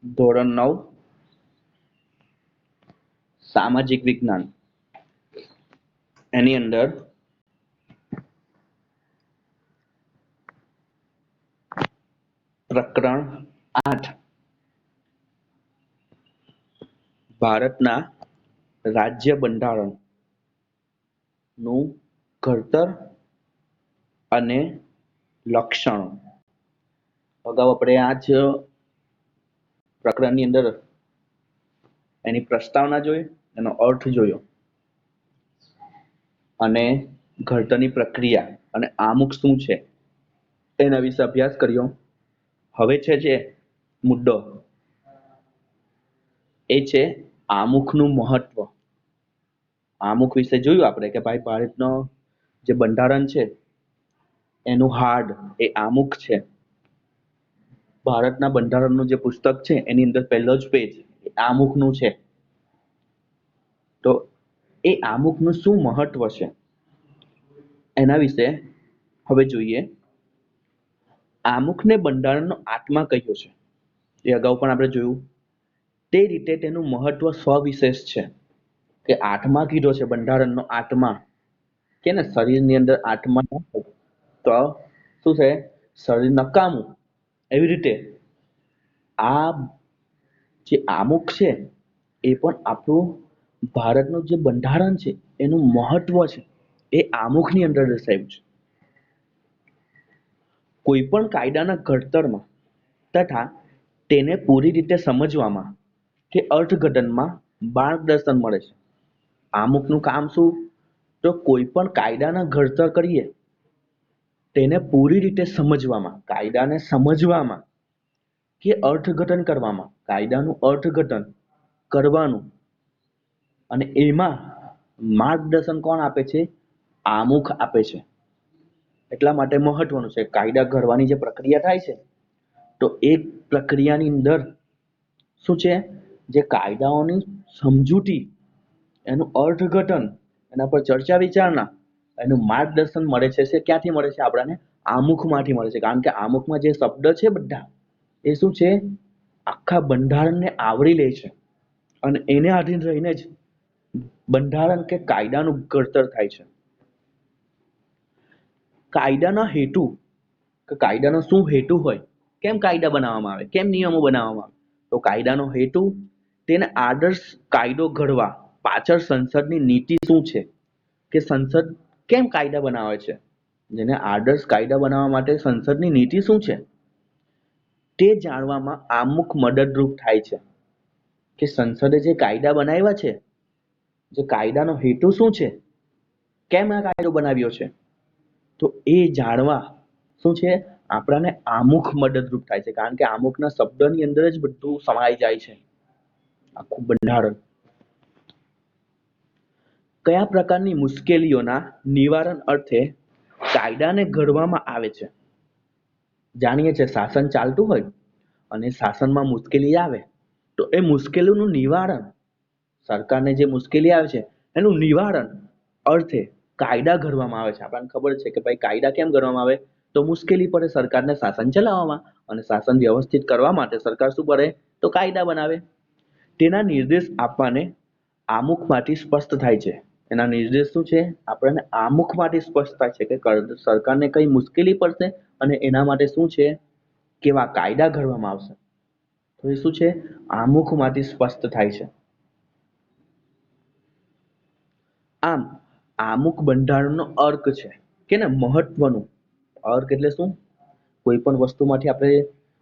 ધોરણ 9 સામાજિક વિજ્ઞાન એની અંદર પ્રકરણ 8 ભારતના રાજ્ય બંધારણ નું ઘડતર અને લક્ષણો. અગાઉ આપણે આ જ પ્રકરણની અંદર એની પ્રસ્તાવના જોઈ, એનો અર્થ જોયો અને ઘડતરની પ્રક્રિયા અને આમુખ શું છે એના વિશે અભ્યાસ કર્યો. હવે છે જે મુદ્દો એ છે આમુખનું મહત્વ. આમુખ વિશે જોયું આપણે કે ભાઈ ભારતનો જે બંધારણ છે એનું હાર્ડ એ આમુખ છે. ભારતના બંધારણનું જે પુસ્તક છે એની અંદર પહેલો જ પેજ આમુખનું છે. તો એ આમુખનું શું મહત્વ છે એના વિશે હવે જોઈએ. આમુખને બંધારણનો આત્મા કહ્યો છે, એ અગાઉ પણ આપણે જોયું. તે રીતે તેનું મહત્વ સવિશેષ છે કે આત્મા કીધો છે, બંધારણનો આત્મા કે ને શરીરની અંદર આત્મા તો શું છે, શરીર નકામું. એવી રીતે આ જે આમુખ છે એ પણ આપણું ભારતનું જે બંધારણ છે એનું મહત્વ છે એ આમુખની અંદર દર્શાવ્યું છે. કોઈ પણ કાયદાના ઘડતરમાં તથા તેને પૂરી રીતે સમજવામાં કે અર્થઘટનમાં માર્ગદર્શન મળે છે. આમુખનું કામ શું? તો કોઈ પણ કાયદાના ઘડતર કરીએ તેને પૂરી રીતે સમજવામાં, કાયદાને સમજવામાં કે અર્થઘટન કરવામાં, કાયદાનું અર્થઘટન કરવાનું અને એમાં માર્ગદર્શન કોણ આપે છે? આમુખ આપે છે. એટલા માટે મહત્વનું છે. કાયદા ઘડવાની જે પ્રક્રિયા થાય છે તો એ પ્રક્રિયાની અંદર શું છે, જે કાયદાઓની સમજૂતી, એનું અર્થઘટન, એના પર ચર્ચા વિચારણા, એનું માર્ગદર્શન મળે છે. ક્યાંથી મળે છે? આપણને આમુખમાંથી મળે છે. કારણ કે આમુખમાં જે શબ્દ છે બધા એ શું છે, આખા બંધારણને આવરી લે છે અને એને આધીન રહીને જ બંધારણ કે કાયદાનું ઘડતર થાય છે. કાયદાના હેતુ કે કાયદાનો શું હેતુ હોય, કેમ કાયદા બનાવવામાં આવે, કેમ નિયમો બનાવવામાં આવે? તો કાયદાનો હેતુ તેને આદર્શ કાયદો ઘડવા પાછળ સંસદની નીતિ શું છે, કે સંસદ કેમ કાયદા બનાવે છે, જેને આદર્શ કાયદા બનાવવા માટે સંસદની નીતિ શું છે તે જાણવામાં આમુખ મદદરૂપ થાય છે. કે સંસદે જે કાયદા બનાવ્યા છે, જે કાયદાનો હેતુ શું છે, કેમ આ કાયદો બનાવ્યો છે, તો એ જાણવા શું છે, આપણાને આમુખ મદદરૂપ થાય છે. કારણ કે આમુખના શબ્દની અંદર જ બધું સમાઈ જાય છે, આખું બંધારણ. કયા પ્રકારની મુશ્કેલીઓના નિવારણ અર્થે કાયદાને ઘડવામાં આવે છે? જાણીએ છીએ શાસન ચાલતું હોય અને શાસનમાં મુશ્કેલી આવે તો એ મુશ્કેલીનું નિવારણ, સરકારને જે મુશ્કેલી આવે છે એનું નિવારણ અર્થે કાયદા ઘડવામાં આવે છે. આપણને ખબર છે કે ભાઈ કાયદા કેમ ઘડવામાં આવે? તો મુશ્કેલી પડે સરકારને શાસન ચલાવવામાં, અને શાસન વ્યવસ્થિત કરવા માટે સરકાર શું કરે? તો કાયદા બનાવે. તેના નિર્દેશ આપવાને આમુખમાંથી સ્પષ્ટ થાય છે. એના નિર્દેશ શું છે? આપણને આમુખમાંથી સ્પષ્ટ થાય છે કે સરકારને કઈ મુશ્કેલી પડશે અને એના માટે શું છે, કેવા કાયદા ઘડવામાં આવશે. તો એ શું છે? આમુખમાંથી સ્પષ્ટ થાય છે. આમ આમુખ બંધારણનો અર્ક છે કે ને મહત્વનું. અર્ક એટલે શું? કોઈ પણ વસ્તુમાંથી આપણે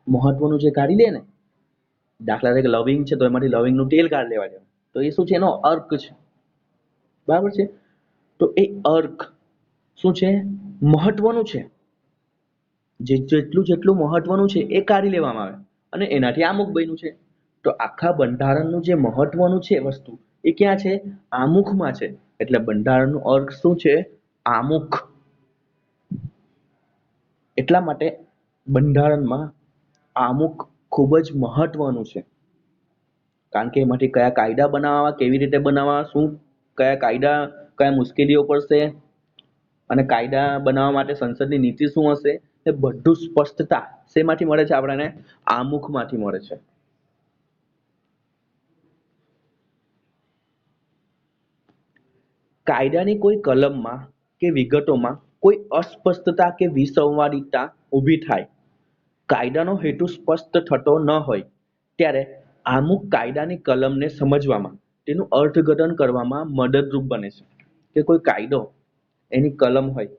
મહત્વનું જે કાઢી લે ને, દાખલા તરીકે લવિંગ છે તો એમાંથી લવિંગનું તેલ કાઢી લેવા જોઈએ, તો એ શું છે? એનો અર્ક છે. બરાબર છે? તો એ અર્ક શું છે? મહત્વનું છે. જેટલું જેટલું મહત્વનું છે એ કાઢી લેવામાં આવે અને એનાથી આમુખ બન્યું છે. તો આખા બંધારણનું જે મહત્વનું છે વસ્તુ એ ક્યાં છે? આમુખમાં છે. એટલે બંધારણનું અર્ક શું છે? આમુખ. એટલા માટે બંધારણમાં આમુખ ખૂબ જ મહત્વનું છે. કારણ કે એમાંથી કયા કાયદા બનાવવા, કેવી રીતે બનાવવા, શું કયા કાયદા, કયા મુશ્કેલીઓ પડશે અને કાયદા બનાવવા માટે સંસદની નીતિ શું હશે, એ બધું સ્પષ્ટતા શેમાંથી મળે છે? આપણને આમુખમાંથી મળે છે. કાયદાની કોઈ કલમમાં કે વિગતોમાં કોઈ અસ્પષ્ટતા કે વિસંવાદિતા ઊભી થાય, કાયદાનો હેતુ સ્પષ્ટ થતો ન હોય ત્યારે અમુક કાયદાની કલમને સમજવામાં, તેનું અર્થઘટન કરવામાં મદદરૂપ બને છે. કે કોઈ કાયદો એની કલમ હોય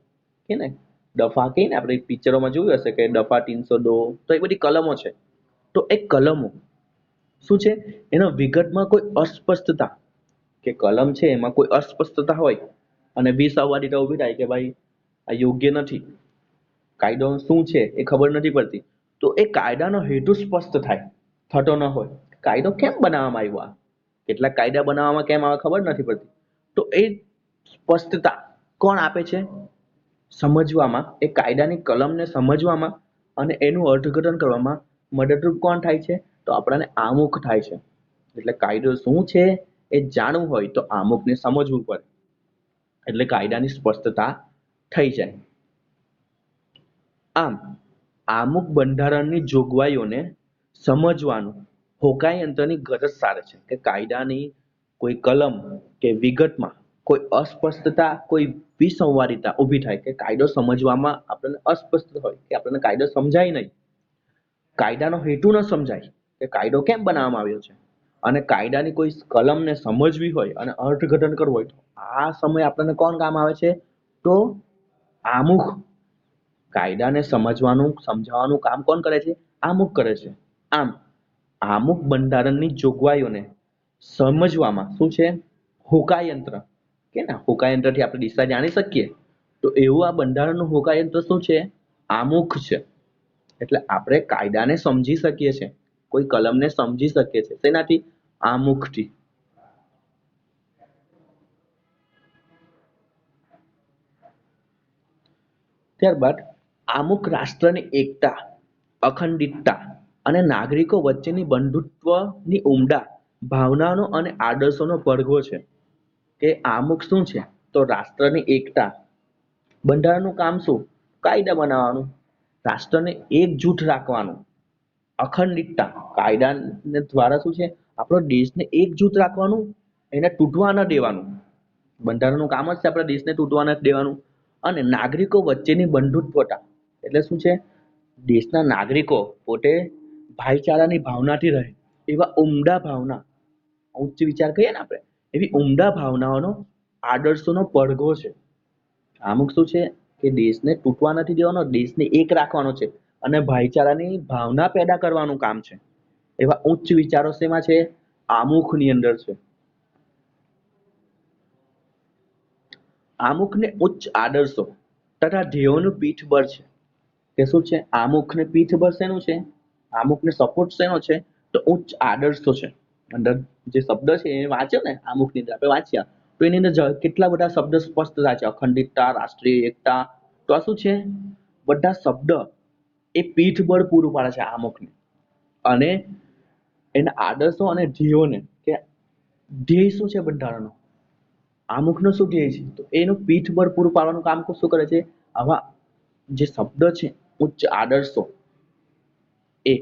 કે ને દફા કહીએ ને, આપણે પિક્ચરોમાં જોયું હશે કે દફા 302, તો એ બધી કલમો છે. તો એ કલમો શું છે, એનો વિગતમાં કોઈ અસ્પષ્ટતા કે કલમ છે એમાં કોઈ અસ્પષ્ટતા હોય અને વિસંવાદિતા ઊભી થાય કે ભાઈ આ યોગ્ય નથી, કાયદો શું છે એ ખબર નથી પડતી, તો એ કાયદાનો હેતુ સ્પષ્ટ થાય, થતો ન હોય, કાયદો કેમ બનાવવામાં આવ્યો, આ કેટલાક કાયદા બનાવવામાં કેમ આવે ખબર નથી પડતી, તો એ સ્પષ્ટતા કોણ આપે છે, સમજવામાં, એ કાયદાની કલમને સમજવામાં અને એનું અર્થઘટન કરવામાં મદદરૂપ કોણ થાય છે, તો આપણને આમુખ થાય છે. એટલે કાયદો શું છે એ જાણવું હોય તો આમુખને સમજવું પડે, એટલે કાયદાની સ્પષ્ટતા થઈ જાય. આમ આમુખ બંધારણની જોગવાઈઓને સમજવાનું હોકાયંત્રની ગરજ સારે છે કે કાયદાની કોઈ કલમ કે વિગતમાં કોઈ અસ્પષ્ટતા, કોઈ વિસંવાદિતા ઊભી થાય કે કાયદો સમજવામાં આપણને અસ્પષ્ટ હોય કે આપણને કાયદો સમજાય નહીં, કાયદાનો હેતુ ન સમજાય કે કાયદો કેમ બનાવવામાં આવ્યો છે, અને કાયદાની કોઈ કલમને સમજવી હોય અને અર્થઘટન કરવું હોય, તો આ સમયે આપણને કોણ કામ આવે છે, તો આમુખ. કાયદાને સમજવાનું, સમજાવવાનું કામ કોણ કરે છે, આમુખ કરે છે. આમ આમુખ બંધારણની જોગવાઈઓને સમજવામાં શું છે, હોકાયંત્ર કે ના હોકાયંત્રથી આપણે દિશા જાણી શકીએ, તો એવું આ બંધારણનું હોકાયંત્ર શું છે, આમુખ છે. એટલે આપણે કાયદાને સમજી શકીએ છીએ, કોઈ કલમને સમજી શકીએ છીએ તેનાથી, આમુખથી. ત્યારબાદ આમુખ રાષ્ટ્રની એકતા, અખંડિતતા અને નાગરિકો વચ્ચેની બંધુત્વની ઉમદા ભાવનાનો અને આદર્શોનો પડઘો છે. કે આમુખ શું છે, તો રાષ્ટ્રની એકતા, બંધારણનું કામ શું, કાયદા બનાવવાનું, રાષ્ટ્રને એકજૂથ રાખવાનું, અખંડિતતા, કાયદાને દ્વારા શું છે, આપણો દેશને એકજૂથ રાખવાનું, એને તૂટવા ન દેવાનું, બંધારણનું કામ જ છે આપણા દેશને તૂટવા નથી દેવાનું. અને નાગરિકો વચ્ચેની બંધુત્વતા એટલે શું છે, દેશના નાગરિકો પોતે ભાઈચારાની ભાવનાથી રહે, એવા ઉમદા ભાવના, ઉચ્ચ વિચાર કહીએ ને આપણે, એવી ઉમદા ભાવનાઓનો, આદર્શોનો પડઘો છે. અમુક શું છે કે દેશને તૂટવા નથી દેવાનો, દેશને એક રાખવાનો છે અને ભાઈચારાની ભાવના પેદા કરવાનું કામ છે. એવા ઉચ્ચ વિચારો શેમાં છે, આમુખની અંદર છે. આમુખને ઉચ્ચ આદર્શો તથા ધ્યેયોનું પીઠબળ છે. કે શું છે, આમુખને પીઠબળ શેનું છે, આમુખને સપોર્ટ શેનો છે, તો ઉચ્ચ આદર્શો છે. અંદર જે શબ્દ છે એ વાંચ્યો ને, આમુખની અંદર આપણે વાંચ્યા, તો એની અંદર કેટલા બધા શબ્દ સ્પષ્ટ થાય છે, અખંડિતતા, રાષ્ટ્રીય એકતા, તો આ શું છે, બધા શબ્દ એ પીઠબળ પૂરું પાડે છે આમુખને, અને એના આદર્શો અને ધ્યેયોને, કે ધ્યેય શું છે બંધારણનો, આમુખનો શું ધ્યેય છે, તો એનું પીઠબળ પૂરું પાડવાનું કામ શું કરે છે, આવા જે શબ્દ છે, ઉચ્ચ આદર્શો, એ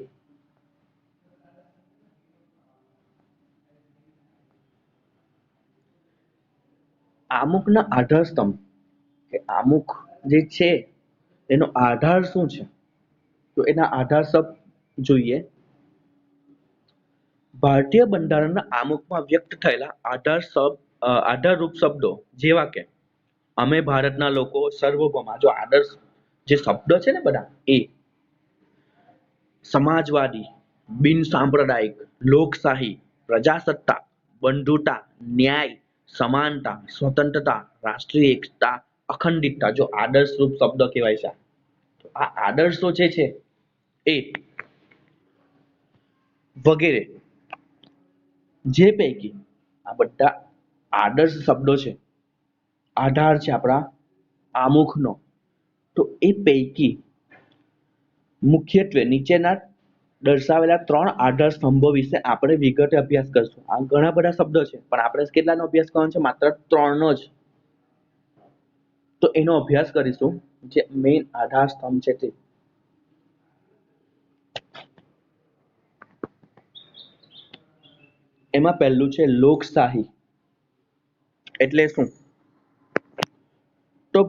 આમુખના આધાર સ્તંભ, કે આમુખ જે છે એનો આધાર શું છે, તો એના આધાર સ્તંભ જોઈએ. ભારતીય બંધારણના આમુખમાં વ્યક્ત થયેલા આધારરૂપ શબ્દો જેવા કે અમે ભારતના લોકો, સર્વભૌમા, જો આદર્શ જે શબ્દ છે ને બધા, એ સમાજવાદી, બિન સાંપ્રદાયિક, લોકશાહી, પ્રજાસત્તાક, બંધુતા, ન્યાય, સમાનતા, સ્વતંત્રતા, રાષ્ટ્રીય એકતા, અખંડિતતા, જો આદર્શરૂપ શબ્દ કહેવાય છે. તો આ આદર્શો જે છે એ વગેરે, જે પૈકી આ બધા આદર્શ શબ્દો છે, આધાર છે આપણા આમુખનો, તો એ પૈકી મુખ્યત્વે નીચેના દર્શાવેલા 3 આધાર સ્તંભો વિશે આપણે વિગતે અભ્યાસ કરશું. આ ઘણા બધા શબ્દો છે, પણ આપણે કેટલાનો અભ્યાસ કરવાનો છે, માત્ર 3નો જ. તો એનો અભ્યાસ કરીશું, જે મેઇન આધાર સ્તંભ છે તે. એમાં પહેલું છે લોકશાહી. એટલે શું, તો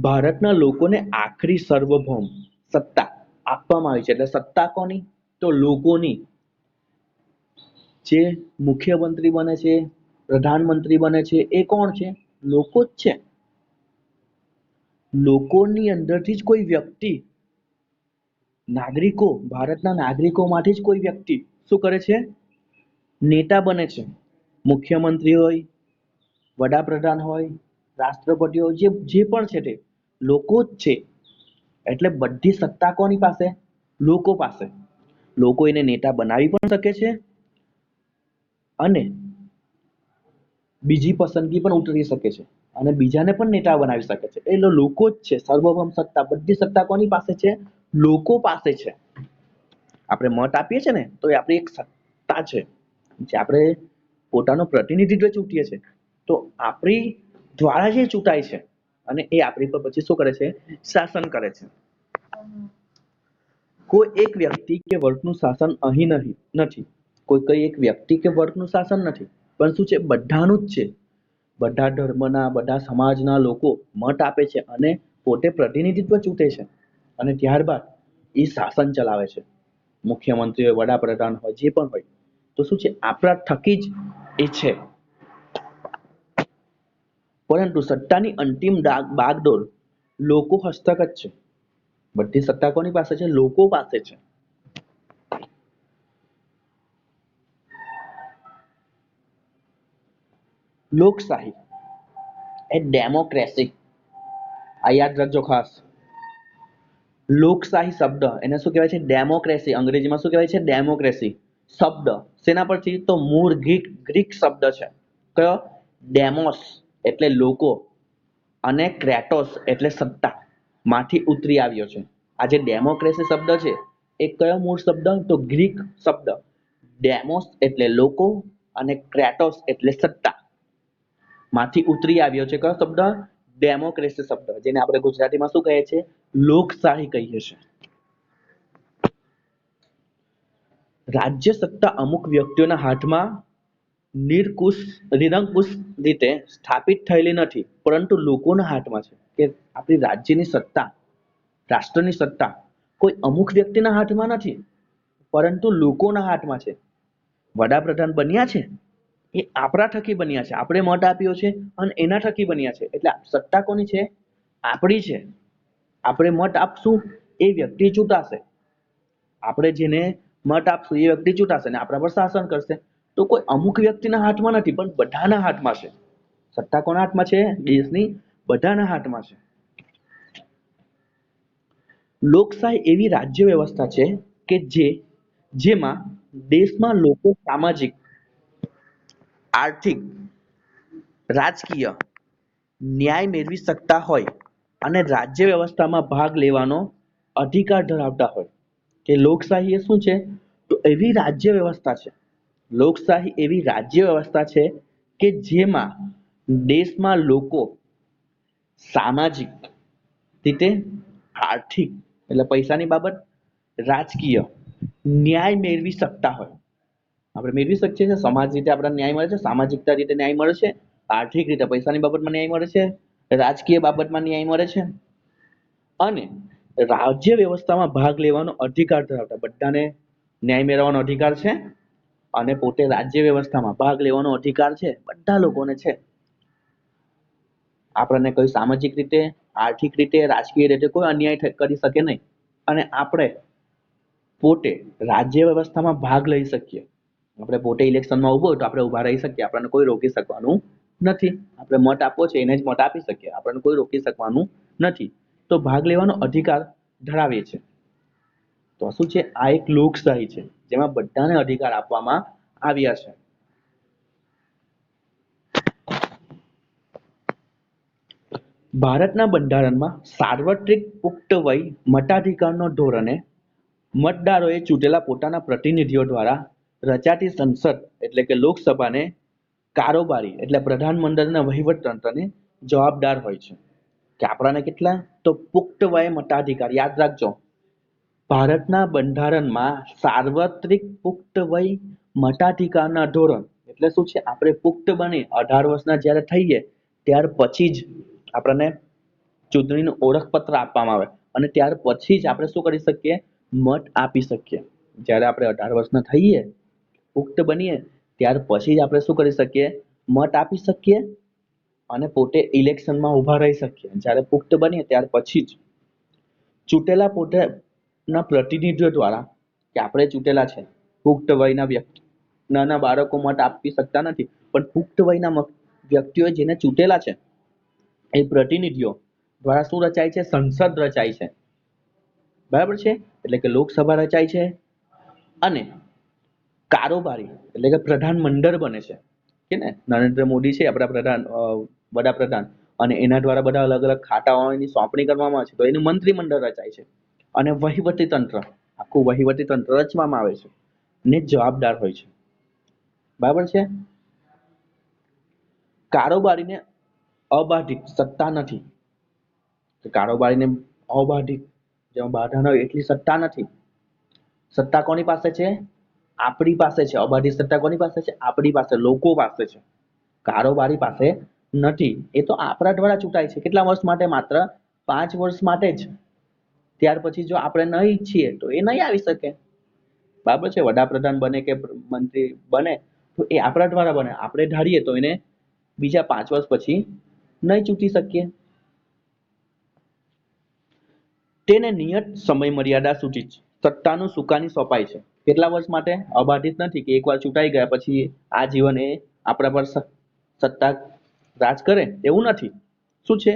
ભારતના લોકોને આખરી સાર્વભૌમ સત્તા આપવામાં આવી છે. એટલે સત્તા કોની? તો લોકોની. જે મુખ્યમંત્રી બને છે, પ્રધાનમંત્રી બને છે, એ કોણ છે? લોકો જ છે. લોકોની અંદરથી જ કોઈ વ્યક્તિ, નાગરિકો, ભારતના નાગરિકોમાંથી જ કોઈ વ્યક્તિ શું કરે છે? નેતા બને છે. મુખ્યમંત્રી હોય, વડાપ્રધાન હોય, રાષ્ટ્રપતિ હોય, જે પણ છે તે લોકો જ છે. એટલે બધી સત્તા કોની પાસે? લોકો પાસે. લોકો એને નેતા બનાવી પણ શકે છે અને બીજી પસંદગી પણ ઉતરી શકે છે અને બીજાને પણ નેતા બનાવી શકે છે. એટલે લોકો જ છે સાર્વભૌમ સત્તા. બધી સત્તા કોની પાસે છે? લોકો પાસે છે. આપણે મત આપીએ છીએ ને, તો એ આપણી એક સત્તા છે જે આપણે પોતાનો પ્રતિનિધિત્વ ચૂંટીએ છીએ. તો આપણી દ્વારા જે ચૂંટાય છે અને એ આપણી પર પછી શું કરે છે? શાસન કરે છે. કોઈ એક વ્યક્તિ કે વર્ગનું શાસન અહીં નથી. કોઈ એક વ્યક્તિ કે વર્ગનું શાસન નથી, પણ શું છે? બધાનું જ છે. બધા ધર્મના, બધા સમાજના લોકો મત આપે છે અને પોતે પ્રતિનિધિત્વ ચૂંટે છે અને ત્યારબાદ એ શાસન ચલાવે છે. મુખ્યમંત્રી હોય, વડાપ્રધાન હોય, જે પણ હોય, તો શું છે? આપણા થકી જ એ છે. પરંતુ સત્તાની અંતિમ બાગડોર લોકો હસ્તક જ છે. બધી સત્તા કોની પાસે છે? લોકો પાસે છે. લોકશાહી એ ડેમોક્રેસી. આ યાદ રાખજો ખાસ. લોકશાહી શબ્દ એને શું કહેવાય છે? ડેમોક્રેસી. અંગ્રેજીમાં શું કહેવાય છે? ડેમોક્રેસી. શબ્દ શેના પરથી? તો મૂળ ગ્રીક શબ્દ છે. કયો? ડેમોસ એટલે લોકો અને ક્રેટોસ એટલે સત્તા માંથી ઉતરી આવ્યો છે. આ જે ડેમોક્રેસી શબ્દ છે એ કયો મૂળ શબ્દ? તો ગ્રીક શબ્દ. ડેમોસ એટલે લોકો અને ક્રેટોસ એટલે સત્તા માંથી ઉતરી આવ્યો છે. કયો શબ્દ? ડેમોક્રેસી શબ્દ, જેને આપણે ગુજરાતીમાં શું કહીએ છીએ? લોકશાહી કહીએ છીએ. રાજ્ય સત્તા અમુક વ્યક્તિઓના હાથમાં નિરંકુશ રીતે સ્થાપિત થયેલી નથી, પરંતુ લોકોના હાથમાં છે. કે આપણી રાજ્યની સત્તા, રાષ્ટ્રની સત્તા કોઈ અમુક વ્યક્તિના હાથમાં નથી, પરંતુ લોકોના હાથમાં છે. વડાપ્રધાન બન્યા છે એ આપણા થકી બન્યા છે. આપણે મત આપ્યો છે અને એના થકી બન્યા છે. એટલે સત્તા કોની છે? આપણી છે. આપણે મત આપશું, એ વ્યક્તિ ચૂંટાશે. આપણે જેને મત આપશું એ વ્યક્તિ ચૂંટાશે અને આપણા પર શાસન કરશે. તો કોઈ અમુક વ્યક્તિના હાથમાં નથી, પણ બધાના હાથમાં છે. સત્તા કોના હાથમાં છે? દેશની બધાના હાથમાં છે. લોકશાહી એવી રાજ્ય વ્યવસ્થા છે કે જેમાં દેશમાં લોકો સામાજિક, આર્થિક, રાજકીય ન્યાય મેળવી શકતા હોય અને રાજ્ય વ્યવસ્થામાં ભાગ લેવાનો અધિકાર ધરાવતા હોય. કે લોકશાહી એ શું છે? તો એવી રાજ્ય વ્યવસ્થા છે. લોકશાહી એવી રાજ્ય વ્યવસ્થા છે કે જેમાં દેશમાં લોકો સામાજિક રીતે, આર્થિક એટલે પૈસાની બાબત, રાજકીય ન્યાય મેળવી શકતા હોય. આપણે મેળવી શકીએ છીએ. સમાજ રીતે આપણને ન્યાય મળે છે, સામાજિકતા રીતે ન્યાય મળે છે, આર્થિક રીતે પૈસાની બાબતમાં ન્યાય મળે છે, રાજકીય બાબતમાં ન્યાય મળે છે અને રાજ્ય વ્યવસ્થામાં ભાગ લેવાનો અધિકાર ધરાવતા બધાને ન્યાય મેળવવાનો અધિકાર છે અને પોતે રાજ્ય વ્યવસ્થામાં ભાગ લેવાનો અધિકાર છે. બધા લોકોને છે. આપણને કોઈ સામાજિક રીતે, આર્થિક રીતે, રાજકીય રીતે કોઈ અન્યાય કરી શકે નહીં અને આપણે પોતે રાજ્ય વ્યવસ્થામાં ભાગ લઈ શકીએ. આપણે પોતે ઇલેક્શનમાં ઉભો તો આપણે ઉભા રહી શકીએ. આપણને કોઈ રોકી શકવાનું નથી. આપણે મત આપવો છે એને જ મત આપી શકીએ. આપણને કોઈ રોકી શકવાનું નથી. તો ભાગ લેવાનો અધિકાર ધરાવીએ છીએ. તો શું છે? આ એક લોકશાહી છે જેમાં બધાને અધિકાર આપવામાં આવ્યા છે. ભારતના બંધારણમાં સાર્વત્રિક પુખ્ત વય મતાધિકારનો ધોરણે મતદારોએ ચૂંટેલા પોતાના પ્રતિનિધિઓ દ્વારા રચાતી સંસદ એટલે કે લોકસભાને કારોબારી એટલે પ્રધાનમંત્રીના વહીવટ તંત્રને જવાબદાર હોય છે. કે આપણાને કેટલા? તો પુખ્ત વય મતાધિકાર. યાદ રાખજો, ભારતના બંધારણમાં સાર્વત્રિક પુખ્ત વય મતાધિકારના ધોરણ એટલે શું છે? આપણે પુખ્ત બની 18 વર્ષના જ્યારે થઈએ ત્યાર પછી જ આપણને ચૂંટણીનું ઓળખપત્ર આપવામાં આવે અને ત્યાર પછી જ આપણે શું કરી શકીએ, મત આપી શકીએ. જ્યારે આપણે 18 વર્ષના થઈએ, પુખ્ત બનીએ, ત્યાર પછી જ આપણે શું કરી શકીએ, મત આપી શકીએ અને પોતે ઇલેક્શનમાં ઊભા રહી શકીએ. જ્યારે પુખ્ત બનીએ ત્યાર પછી જ ચૂંટેલા પોતાના પ્રતિનિધિઓ દ્વારા, કે આપણે ચૂંટેલા છે, પુખ્ત વયના વ્યક્તિ, નાના બાળકો મત આપી શકતા નથી, પણ પુખ્ત વયના વ્યક્તિઓ જેને ચૂંટેલા છે એ પ્રતિનિધિઓ દ્વારા શું રચાય છે, સંસદ રચાય છે. બરાબર છે, એટલે કે લોકસભા રચાય છે અને કારોબારી એટલે કે પ્રધાનમંડળ બને છે, કે ને નરેન્દ્ર મોદી છે આપણા વડાપ્રધાન, અને એના દ્વારા બધા અલગ અલગ ખાતાઓની સોંપણી કરવામાં આવે છે, તો એનું મંત્રીમંડળ રચાય છે. અને વહીવટી તંત્ર, આખું વહીવટી તંત્ર રચવામાં આવે છે ને જવાબદાર હોય છે. બરાબર છે. કારોબારીને અબાધિત સત્તા નથી, કારોબારીને અબાધિત જેમાં બાધા ન હોય એટલી સત્તા નથી. સત્તા કોની પાસે છે, આપણી પાસે છે. અબાધિત સત્તા કોની પાસે છે, આપણી પાસે, લોકો પાસે છે. કારોબારી પાસે નથી. એ તો આપણા દ્વારા ચૂંટાય છે. કેટલા વર્ષ માટે? માત્ર 5 વર્ષ માટે જ. ત્યાર પછી જો આપણે નહીં ઈચ્છીએ તો એ નહીં આવી શકે. બરાબર છે. વડાપ્રધાન બને કે મંત્રી બને તો એ આપણા દ્વારા બને. આપણે ધારીએ તો એને બીજા 5 વર્ષ પછી નહીં ચૂંટી શકીએ. તેને નિયત સમય મર્યાદા સુધી જ સત્તાનું સુકાની સોંપાય છે. કેટલા વર્ષ માટે? અબાધિત નથી કે એકવાર ચૂંટાઈ ગયા પછી આજીવન એ આપણા પર સત્તા રાજ કરે, એવું નથી. શું છે?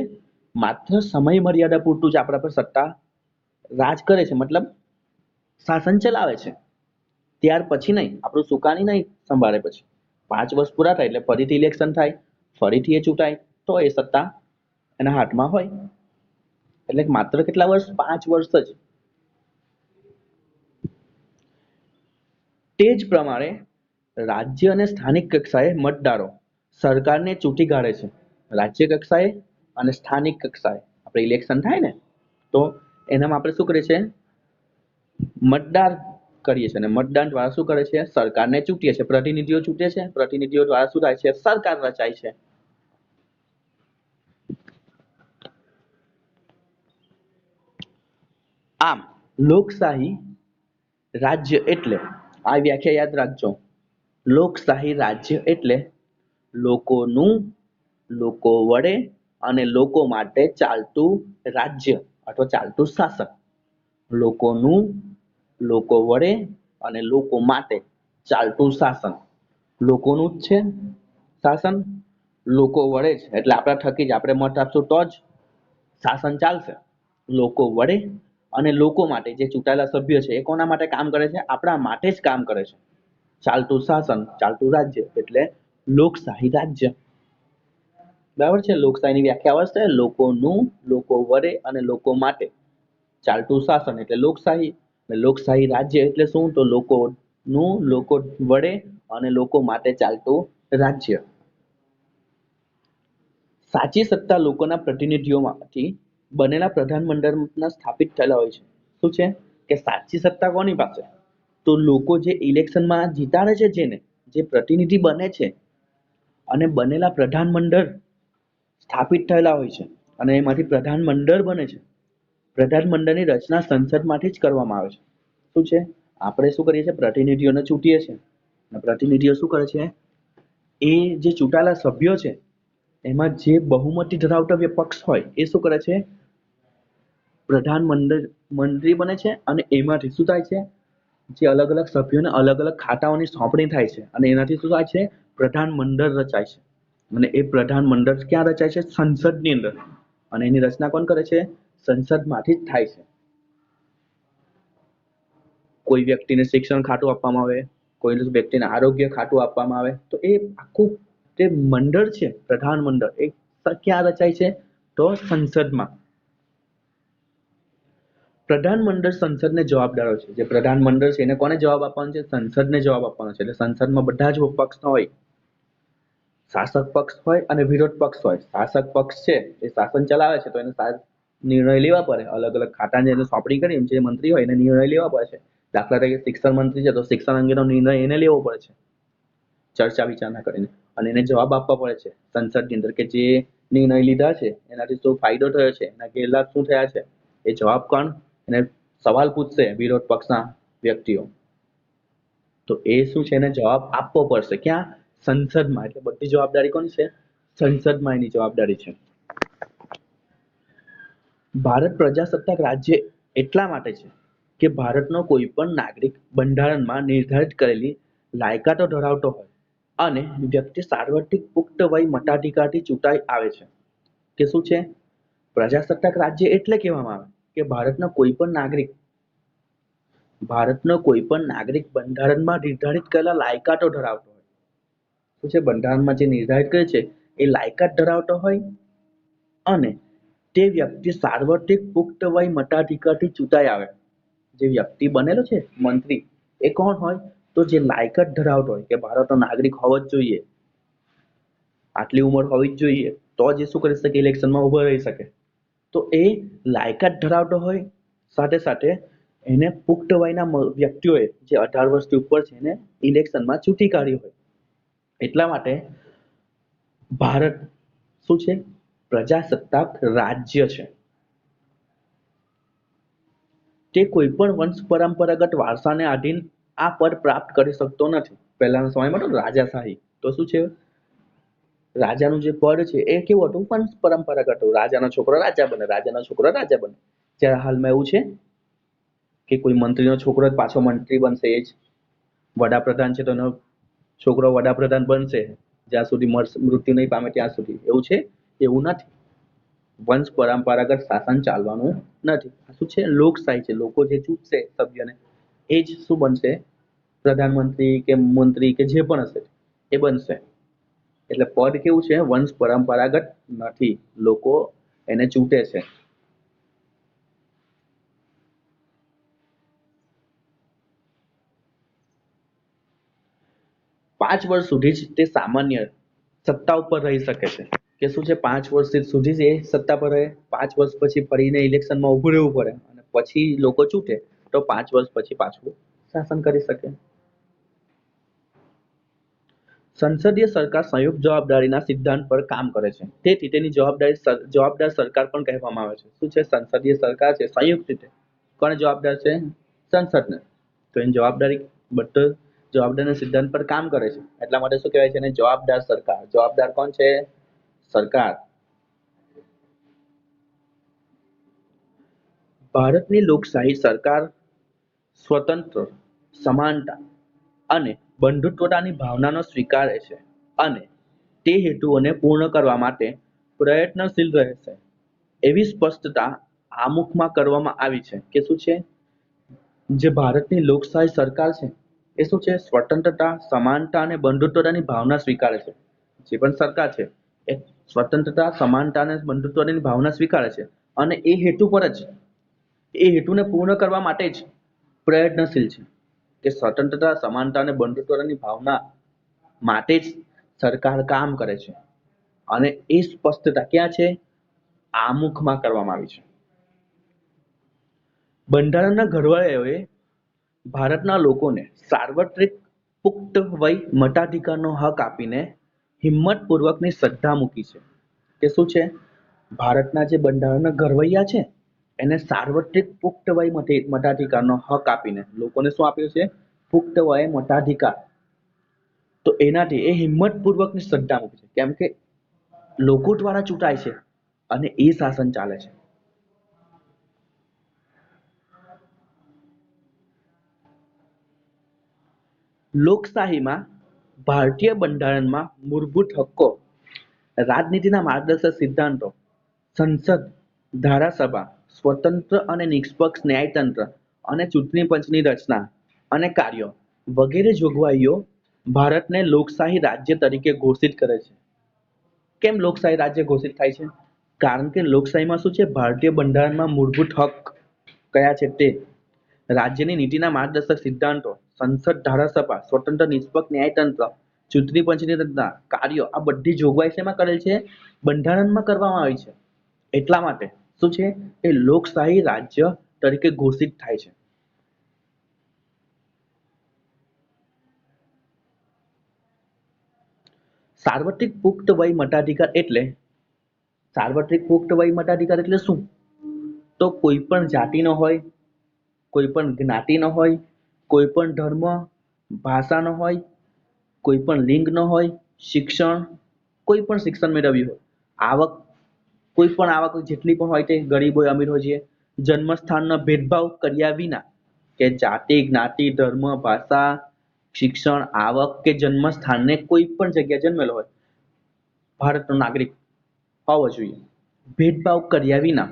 માત્ર સમય મર્યાદા પૂરતું જ આપણા પર સત્તા રાજ કરે છે, મતલબ શાસન ચલાવે છે. ત્યાર પછી નહીં, આપણું સુકાની નહીં સંભાળે. પછી 5 વર્ષ પૂરા થાય એટલે ફરીથી ઇલેક્શન થાય, ફરીથી એ ચૂંટાય, તો એ સત્તા એના હાથમાં હોય. એટલે માત્ર કેટલા વર્ષ? 5 વર્ષ જ. તે જ પ્રમાણે રાજ્ય અને સ્થાનિક કક્ષાએ મતદારો સરકારને ચૂંટી કાઢે છે. રાજ્ય કક્ષાએ અને સ્થાનિક કક્ષાએ આપણે ઇલેક્શન થાય ને, તો એનામાં આપણે શું કરીએ છીએ? મતદાર કરીએ છીએ અને મતદાન દ્વારા શું કરે છે? સરકારને ચૂંટીએ છીએ. પ્રતિનિધિઓ ચૂંટે છે, પ્રતિનિધિઓ દ્વારા શું થાય છે? સરકાર રચાય છે. આમ લોકશાહી રાજ્ય એટલે, આ વ્યાખ્યા યાદ રાખજો, લોકશાહી રાજ્ય એટલે લોકોનું, લોકો વડે અને લોકો માટે ચાલતું રાજ્ય અથવા ચાલતું શાસન. લોકોનું, લોકો વડે અને લોકો માટે ચાલતું શાસન. લોકોનું જ છે શાસન, લોકો વડે જ, એટલે આપણા થકી જ આપણે મત આપશું તો જ શાસન ચાલશે. લોકો વડે અને લોકો માટે, જે ચૂંટાયેલા સભ્ય છે એ કોના માટે કામ કરે છે? આપણા માટે જ કામ કરે છે. ચાલતું શાસન, ચાલતું રાજ્ય એટલે લોકશાહી રાજ્ય. બરાબર છે. લોકશાહીની વ્યાખ્યા આવશે, લોકોનું, લોકો વડે અને લોકો માટે ચાલતું શાસન એટલે લોકશાહી. લોકશાહી રાજ્ય એટલે શું? તો લોકોનું, લોકો વડે અને લોકો માટે ચાલતું રાજ્ય. સાચી સત્તા લોકોના પ્રતિનિધિઓમાંથી બનેલા પ્રધાનમંડળમાં સ્થાપિત થયેલા હોય છે. શું છે? કે સાચી સત્તા કોની પાસે? તો લોકો જે ઇલેક્શનમાં જીતાડે છે, જેને, જે પ્રતિનિધિ બને છે, અને બનેલા પ્રધાનમંડળ સ્થાપિત થયેલા હોય છે અને એમાંથી પ્રધાનમંડળ બને છે. પ્રધાનમંડળની રચના સંસદમાંથી જ કરવામાં આવે છે. શું છે? આપણે શું કરીએ છીએ? પ્રતિનિધિઓને ચૂંટીએ છીએ અને પ્રતિનિધિઓ શું કરે છે? એ જે ચૂંટાયેલા સભ્યો છે એમાં જે બહુમતી ધરાવતો પક્ષ હોય એ શું કરે છે? પ્રધાનમંડળ મંત્રી બને છે અને એમાંથી શું થાય છે? જે અલગ અલગ સભ્યોને અલગ અલગ ખાતાઓની સોંપણી થાય છે અને એનાથી શું થાય છે? પ્રધાનમંડળ રચાય છે. અને એ પ્રધાનમંડળ ક્યાં રચાય છે? સંસદની અંદર. અને એની રચના કોણ કરે છે? સંસદમાંથી જ થાય છે. કોઈ વ્યક્તિને શિક્ષણ ખાતું આપવામાં આવે, કોઈ વ્યક્તિને આરોગ્ય ખાતું આપવામાં આવે, તો એ આખું જે મંડળ છે, પ્રધાનમંડળ, એ ક્યાં રચાય છે? તો સંસદમાં. પ્રધાનમંડળ સંસદને જવાબદાર હોય છે. જે પ્રધાનમંડળ છે એને કોને જવાબ આપવાનો છે? સંસદને જવાબ આપવાનો છે. એટલે સંસદમાં બધા જ પક્ષ હોય, શાસક પક્ષ હોય અને વિરોધ પક્ષ હોય. શાસક પક્ષ છે એ શાસન ચલાવે છે, તો એને નિર્ણય લેવા પડે. અલગ અલગ ખાતાની એને સોંપણી કરી, જે મંત્રી હોય એને નિર્ણય લેવા પડે છે. દાખલા તરીકે શિક્ષણ મંત્રી છે તો શિક્ષણ અંગેનો નિર્ણય એને લેવો પડે છે, ચર્ચા વિચારણા કરીને, અને એને જવાબ આપવા પડે છે સંસદની અંદર, કે જે નિર્ણય લીધા છે એનાથી શું ફાયદો થયો છે, એના ગેરલાભ શું થયા છે, એ જવાબ કોણ એને સવાલ પૂછશે વિરોધ પક્ષના વ્યક્તિઓ. તો એ શું છે એને જવાબ આપવો પડશે ક્યાં? સંસદમાં. એટલે બધી જવાબદારી કોની છે? સંસદમાં એની જવાબદારી છે. ભારત પ્રજાસત્તાક રાજ્ય એટલા માટે છે કે ભારતનો કોઈ પણ નાગરિક બંધારણમાં નિર્ધારિત કરેલી લાયકાતો ધરાવતો હોય અને વ્યક્તિ સાર્વત્રિક પુખ્ત વય મતાધિકારથી ચૂંટાઈ આવે છે. કે શું છે? પ્રજાસત્તાક રાજ્ય એટલે કહેવામાં આવે કે ભારતનો કોઈ પણ નાગરિક બંધારણમાં નિર્ધારિત કરેલા લાયકાતો ધરાવતો હોય. શું છે? બંધારણમાં જે નિર્ધારિત કરે છે એ લાયકાત ધરાવતો હોય અને તે વ્યક્તિ સાર્વત્રિક પુખ્ત વય મતાધિકારથી ચૂંટાઈ આવે. જે વ્યક્તિ બનેલો છે મંત્રી, એ કોણ હોય? તો જે લાયકાત ધરાવતો હોય કે ભારતનો નાગરિક હોવો જ જોઈએ, આટલી ઉંમર હોવી જ જોઈએ, તો જ એ શું કરી શકે? ઇલેક્શનમાં ઉભો રહી શકે. તો એ લાયકાત ધરાવતો હોય, સાથે સાથે એને પુખ્ત વયના વ્યક્તિઓએ જે 18 વર્ષથી ઉપર છે એને ઇલેક્શનમાં ચૂંટી કાઢ્યું હોય. એટલા માટે ભારત શું છે? પ્રજાસત્તાક રાજ્ય છે. તે કોઈ પણ વંશ પરંપરાગત વારસાને આધીન આ પદ પ્રાપ્ત કરી શકતો નથી. પહેલાના સમયમાં તો રાજાશાહી, તો શું છે? રાજાનું જે પદ છે એ કેવું હતું? વંશ પરંપરાગત હતું. રાજાનો છોકરો રાજા બને, રાજાનો છોકરો રાજા બને. જ્યારે હાલમાં એવું છે કે કોઈ મંત્રીનો છોકરો જ પાછો મંત્રી બનશે, એ જ વડાપ્રધાન છે તો એનો છોકરો વડાપ્રધાન બનશે જ્યાં સુધી મૃત્યુ નહીં પામે ત્યાં સુધી. એવું છે? એવું નથી. વંશ પરંપરાગત શાસન ચાલવાનું નથી. આ શું છે? લોકશાહી છે. લોકો જે ચૂંટશે સભ્યને એ જ શું બનશે? પ્રધાનમંત્રી કે મંત્રી કે જે પણ હશે એ બનશે. એટલે પદ કેવું છે? વંશ પરંપરાગત નથી. લોકો એને ચૂંટે છે. 5 વર્ષ સુધી જ તે સામાન્ય સત્તા ઉપર રહી શકે છે. કે શું છે? 5 વર્ષ સુધી જ એ સત્તા પર રહે. 5 વર્ષ પછી ફરીને ઇલેક્શનમાં ઉભું રહેવું પડે અને પછી લોકો ચૂંટે તો 5 વર્ષ પછી પાછું શાસન કરી શકે. સંસદીય સરકાર સંયુક્ત જવાબદારીના સિદ્ધાંત પર કામ કરે છે. તેથી તેની જવાબદાર સરકાર પણ કહેવામાં આવે છે. શું છે? સંસદીય સરકાર છે સંયુક્ત રીતે. કોને જવાબદાર છે? સંસદને. તો એની જવાબદારી બધો જવાબદારીના સિદ્ધાંત પર કામ કરે છે. એટલા માટે શું કહેવાય છે એને? જવાબદાર સરકાર. જવાબદાર કોણ છે? સરકાર. ભારતની લોકશાહી સરકાર સ્વતંત્ર, સમાનતા અને બંધુત્વતાની ભાવનાનો સ્વીકારે છે અને તે હેતુઓને પૂર્ણ કરવા માટે પ્રયત્નશીલ રહેશે. એવી સ્પષ્ટતા આમુખમાં કરવામાં આવી છે કે શું છે? જે ભારતની લોકશાહી સરકાર છે એ શું છે? સ્વતંત્રતા, સમાનતા અને બંધુત્વતાની ભાવના સ્વીકારે છે. જે પણ સરકાર છે એ સ્વતંત્રતા, સમાનતા અને બંધુત્વની ભાવના સ્વીકારે છે અને એ હેતુને પૂર્ણ કરવા માટે જ પ્રયત્નશીલ છે. કે સ્વતંત્રતા, સમાનતા અને બંધુત્વની ભાવના માટે જ સરકાર કામ કરે છે અને એ સ્પષ્ટતા ક્યાં છે? આમુખમાં કરવામાં આવી છે. બંધારણના ઘડવૈયાઓએ ભારતના લોકોને સાર્વત્રિક પુખ્ત વય મતાધિકારનો હક આપીને હિંમતપૂર્વકની શ્રદ્ધા મૂકી છે. કે શું છે? ભારતના જે બંધારણના ઘડવૈયા છે એને સાર્વત્રિક પુખ્ત વય મતાધિકારનો હક આપીને લોકોને શું આપ્યું છે? પુખ્ત વયે મતાધિકાર. તો એનાથી એ હિંમતપૂર્વકની શ્રદ્ધા મૂકી છે. કેમ કે લોકો દ્વારા ચૂંટાય છે અને એ શાસન ચાલે છે. લોકશાહીમાં ભારતીય બંધારણમાં મૂળભૂત હક્કો, રાજનીતિના માર્ગદર્શક સિદ્ધાંતો, સંસદ, ધારાસભા, સ્વતંત્ર અને નિષ્પક્ષ ન્યાયતંત્ર અને ચૂંટણી પંચની રચના અને કાર્યો વગેરે જોગવાઈઓ ભારતને લોકશાહી રાજ્ય તરીકે ઘોષિત કરે છે. કેમ લોકશાહી રાજ્ય ઘોષિત થાય છે? કારણ કે લોકશાહીમાં શું છે? ભારતીય બંધારણમાં મૂળભૂત હક કયા છે તે રાજ્યની નીતિના માર્ગદર્શક સિદ્ધાંતો, સંસદ, ધારાસભા, સ્વતંત્ર નિષ્પક્ષ ન્યાયતંત્ર, ચૂંટણી પંચની રચના, કાર્યો આ બધી જોગવાઈ શેમાં કરેલ છે? બંધારણમાં કરવામાં આવી છે. એટલા માટે શું છે? એ લોકશાહી રાજ્ય તરીકે ઘોષિત થાય છે. સાર્વત્રિક પુખ્ત વય મતાધિકાર એટલે સાર્વત્રિક પુખ્ત વય મતાધિકાર એટલે શું? તો કોઈ પણ જાતિનો હોય, કોઈ પણ જ્ઞાતિનો હોય, કોઈ પણ ધર્મ, ભાષાનો હોય, કોઈ પણ લિંગનો હોય, શિક્ષણ, કોઈ પણ શિક્ષણ મેળવ્યું હોય, આવક, કોઈ પણ આવક જેટલી પણ હોય તે ગરીબ હોય અમીર હોય છે, જન્મસ્થાનનો ભેદભાવ કર્યા વિના, કે જાતિ, જ્ઞાતિ, ધર્મ, ભાષા, શિક્ષણ, આવક કે જન્મસ્થાનને કોઈ પણ જગ્યાએ જન્મેલો હોય, ભારતનો નાગરિક હોવો જોઈએ. ભેદભાવ કર્યા વિના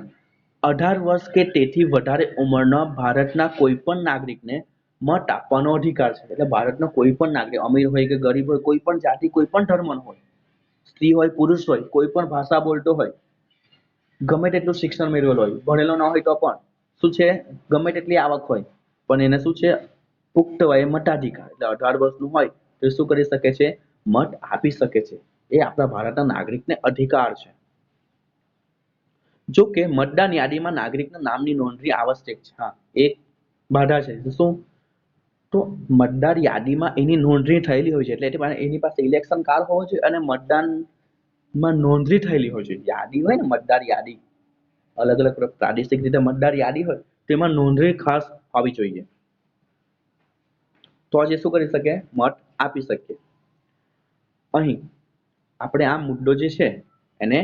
18 વર્ષ કે તેથી વધારે ઉંમરના ભારતના કોઈ પણ નાગરિકને મત આપવાનો અધિકાર છે. એટલે ભારતનો કોઈ પણ નાગરિક અમીર હોય કે ગરીબ હોય, કોઈ પણ જાતિ, કોઈ પણ ધર્મનો હોય, સ્ત્રી હોય, પુરુષ હોય, કોઈ પણ ભાષા બોલતો હોય, ગમે તેટલું શિક્ષણ મેળવેલું હોય, ભણેલો ન હોય તો પણ શું છે, ગમે તેટલી આવક હોય, પણ એને શું છે, પુખ્ત વયે મતાધિકાર એટલે 18 વર્ષનું હોય તો શું કરી શકે છે, મત આપી શકે છે. એ આપણા ભારતના નાગરિકને અધિકાર છે. જો કે મતદાર યાદીમાં નાગરિકના નામની નોંધણી આવશ્યક છે. હા, એક બાધા છે. શું? તો મતદાર યાદીમાં એની નોંધણી થયેલી હોય છે, એટલે એની પાસે ઇલેક્શન કાર્ડ હોવો જોઈએ અને મતદાનમાં નોંધણી થયેલી હોય છે. યાદી હોય ને, મતદાર યાદી, અલગ અલગ પ્રાદેશિક રીતે મતદાર યાદી હોય, તેમાં નોંધણી ખાસ હોવી જોઈએ. તો જ એ શું કરી શકે, મત આપી શકે. અહીં આપણે આ મુદ્દો જે છે એને